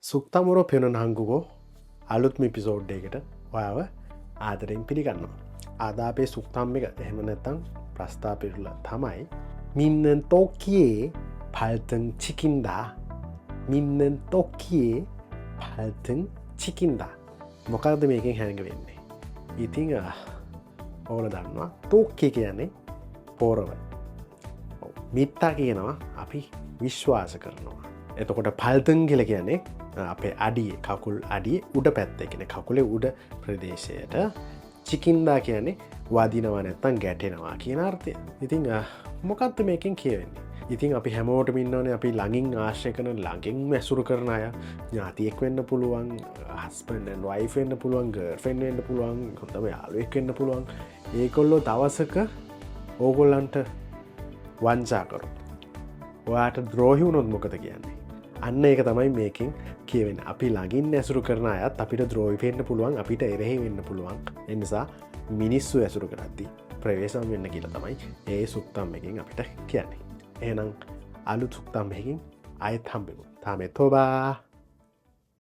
සුක්තමුරෝ පෙනුන හංගුකෝ අලුත්ම එපිසෝඩ් එකට ඔයාව ආදරෙන් පිළිගන්නවා. අද අපේ සුක්තම් එක එහෙම නැත්තම් ප්‍රස්ථාපිරුල තමයි මින්නන් තෝකියේ පල්තන් චිකින්දා මින්නන් තොක්කියේ පල්තන් චිකින්දා මොකක්ද මේකෙන් හැඟ වෙන්නේ. ඉතිං ඕල දන්නවා තෝක්කය කියන්නේ පෝරව මිත්තා කියනවා අපි විශ්වාස කරනවා. එතකොට පල්තන් කියල කියන්නේ අපේ අඩිය කකුල් අඩිය උඩ පැත්තෙන කකුලේ උඩ ප්‍රදේශයට චිකින්දා කියන්නේ වදිනවා නැත්තන් ගැටෙනවා කියන අර්ථය. ඉතිං මොකක්ද මේකින් කියවෙන්නේ. ඉතින් අපි හැමෝට මින්නවන අපි ළඟින් ආශ්‍ය කන ළඟින් මැසුරු කරන අය ඥාතියෙක් වෙන්න පුළුවන් හස්පෙන්ඩන් වයිෆෙන්න්න පුළුවන් ගර්ෆෙන්ෙන්න්න පුළුවන් කොතම යාලුවෙක් වෙන්න පුළුවන් ඒකොල්ලෝ දවසක ඕගොල්ලන්ට වංචා කරු ඔයාට ද්‍රෝහි වුණොත් මොකද කියන්නේ. අන්න ඒක තමයි මේකින් කියවෙන අපි ළඟින් ඇසුරු කරන අයත් අපිට ද්‍රෝහිපෙන්න්න පුළුවන් අපිට එරෙහි වෙන්න පුළුවන් එනිසා මිනිස්සු ඇසුරු කරද්දි ප්‍රවේශම් වෙන්න කියල තමයි ඒ සුක්තම් එකින් අපිට කියන්නේ. එනම් අලු සුක්තම් එකින් අයත් හම්බෙමු තාමෙ තෝබා